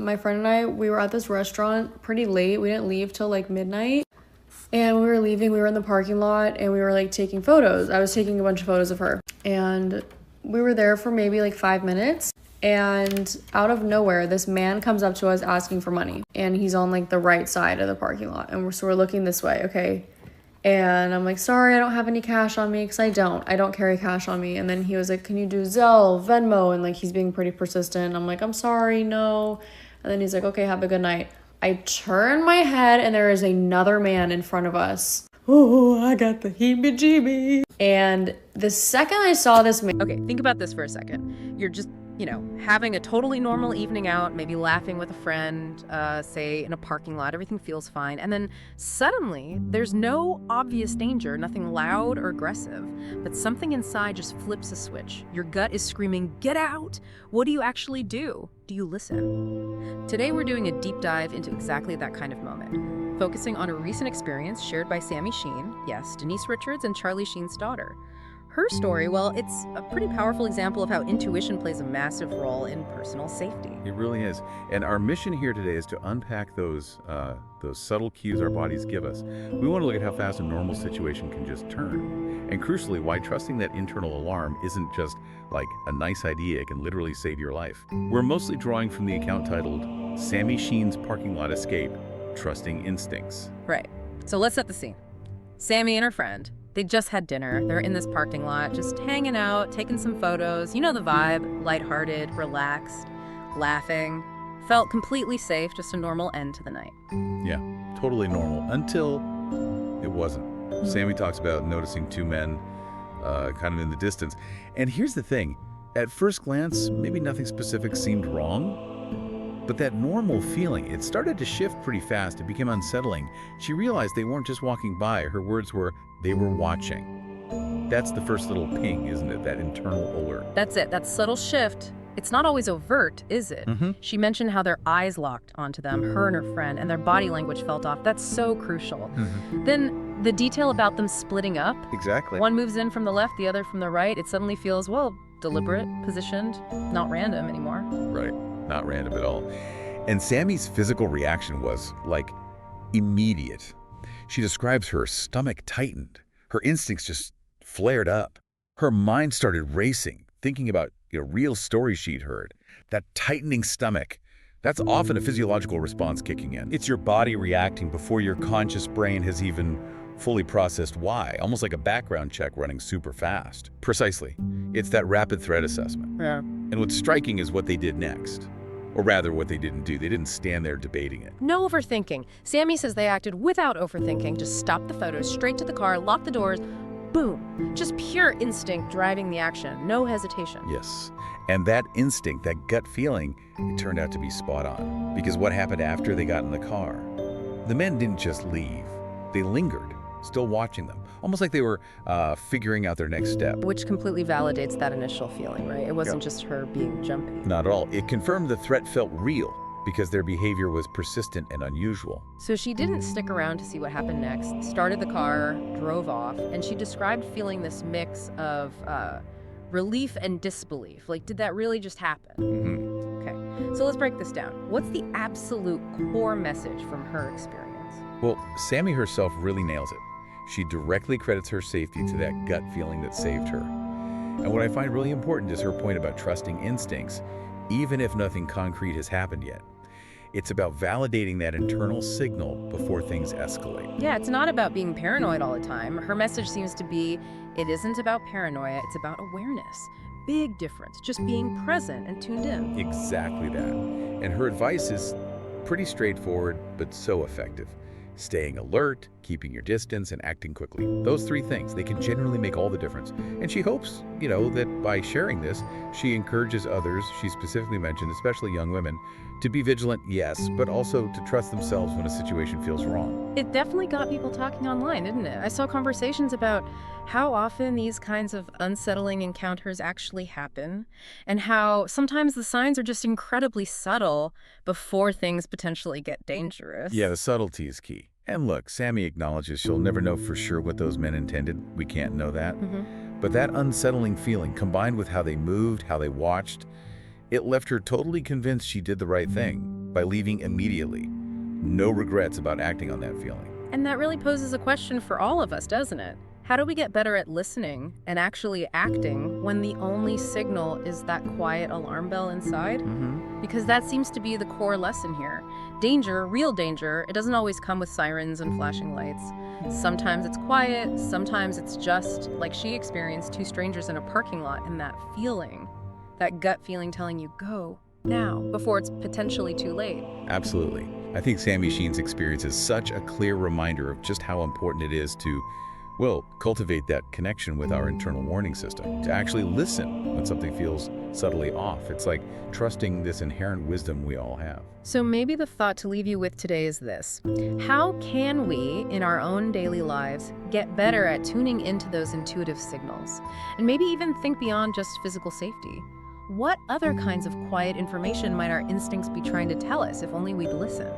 my friend and I, we were at this restaurant pretty late. We didn't leave till like midnight. And when we were leaving, we were in the parking lot and we were like taking photos. I was taking a bunch of photos of her. And we were there for maybe like 5 minutes. And out of nowhere, this man comes up to us asking for money. And he's on like the right side of the parking lot. And we're looking this way, okay? And I'm like, sorry, I don't have any cash on me, because I don't carry cash on me. And then he was like, can you do Zelle, Venmo? And like, he's being pretty persistent. I'm like, I'm sorry, no. And then he's like, okay, have a good night. I turn my head and there is another man in front of us. Oh, I got the heebie-jeebie. And the second I saw this man... Okay, think about this for a second. You're just, having a totally normal evening out, maybe laughing with a friend, say in a parking lot, everything feels fine. And then suddenly there's no obvious danger, nothing loud or aggressive, but something inside just flips a switch. Your gut is screaming, get out! What do you actually do? Do you listen? Today we're doing a deep dive into exactly that kind of moment, focusing on a recent experience shared by Sami Sheen, yes, Denise Richards and Charlie Sheen's daughter. Her story, well, it's a pretty powerful example of how intuition plays a massive role in personal safety. It really is. And our mission here today is to unpack those subtle cues our bodies give us. We want to look at how fast a normal situation can just turn. And crucially, why trusting that internal alarm isn't just like a nice idea, it can literally save your life. We're mostly drawing from the account titled Sami Sheen's Parking Lot Escape, Trusting Instincts. Right. So let's set the scene. Sami and her friend, they just had dinner. They're in this parking lot, just hanging out, taking some photos. You know the vibe, lighthearted, relaxed, laughing. Felt completely safe, just a normal end to the night. Yeah, totally normal, until it wasn't. Sami talks about noticing two men kind of in the distance. And here's the thing. At first glance, maybe nothing specific seemed wrong, but that normal feeling, it started to shift pretty fast. It became unsettling. She realized they weren't just walking by. Her words were, they were watching. That's the first little ping, isn't it? That internal alert. That's it. That subtle shift. It's not always overt, is it? She mentioned how their eyes locked onto them, her and her friend, and their body language felt off. That's so crucial. Then the detail about them splitting up. Exactly. One moves in from the left, the other from the right. It suddenly feels, well, deliberate, positioned, not random anymore. Right. Not random at all. And Sami's physical reaction was, like, immediate. She describes her stomach tightened. Her instincts just flared up. Her mind started racing, thinking about real stories she'd heard. That tightening stomach, that's often a physiological response kicking in. It's your body reacting before your conscious brain has even fully processed why, almost like a background check running super fast. Precisely. It's that rapid threat assessment. Yeah. And what's striking is what they did next. Or rather, what they didn't do. They didn't stand there debating it. No overthinking. Sami says they acted without overthinking, just stopped the photos, straight to the car, locked the doors, boom. Just pure instinct driving the action, no hesitation. Yes. And that instinct, that gut feeling, it turned out to be spot on. Because what happened after they got in the car? The men didn't just leave. They lingered, still watching them. Almost like they were figuring out their next step. Which completely validates that initial feeling, right? It wasn't just her being jumpy. Not at all. It confirmed the threat felt real because their behavior was persistent and unusual. So she didn't stick around to see what happened next, started the car, drove off, and she described feeling this mix of relief and disbelief. Like, did that really just happen? Okay, so let's break this down. What's the absolute core message from her experience? Well, Sami herself really nails it. She directly credits her safety to that gut feeling that saved her. And what I find really important is her point about trusting instincts, even if nothing concrete has happened yet. It's about validating that internal signal before things escalate. Yeah, it's not about being paranoid all the time. Her message seems to be, it isn't about paranoia, it's about awareness. Big difference, just being present and tuned in. Exactly that. And her advice is pretty straightforward, but so effective. Staying alert, keeping your distance, and acting quickly. Those three things, they can generally make all the difference. And she hopes, that by sharing this, she encourages others, she specifically mentioned, especially young women, to be vigilant, yes, but also to trust themselves when a situation feels wrong. It definitely got people talking online, didn't it? I saw conversations about how often these kinds of unsettling encounters actually happen, and how sometimes the signs are just incredibly subtle before things potentially get dangerous. Yeah, the subtlety is key. And look, Sami acknowledges she'll never know for sure what those men intended. We can't know that. But that unsettling feeling, combined with how they moved, how they watched, it left her totally convinced she did the right thing. by leaving immediately. No regrets about acting on that feeling. And that really poses a question for all of us, doesn't it? How do we get better at listening and actually acting when the only signal is that quiet alarm bell inside? Because that seems to be the core lesson here. Danger, real danger, it doesn't always come with sirens and flashing lights. Sometimes it's quiet, sometimes it's just, like she experienced, two strangers in a parking lot, and that feeling, that gut feeling telling you, go now, before it's potentially too late. Absolutely. I think Sami Sheen's experience is such a clear reminder of just how important it is to, well, cultivate that connection with our internal warning system, to actually listen when something feels subtly off. It's like trusting this inherent wisdom we all have. So maybe the thought to leave you with today is this. How can we, in our own daily lives, get better at tuning into those intuitive signals? And maybe even think beyond just physical safety. What other kinds of quiet information might our instincts be trying to tell us if only we'd listen?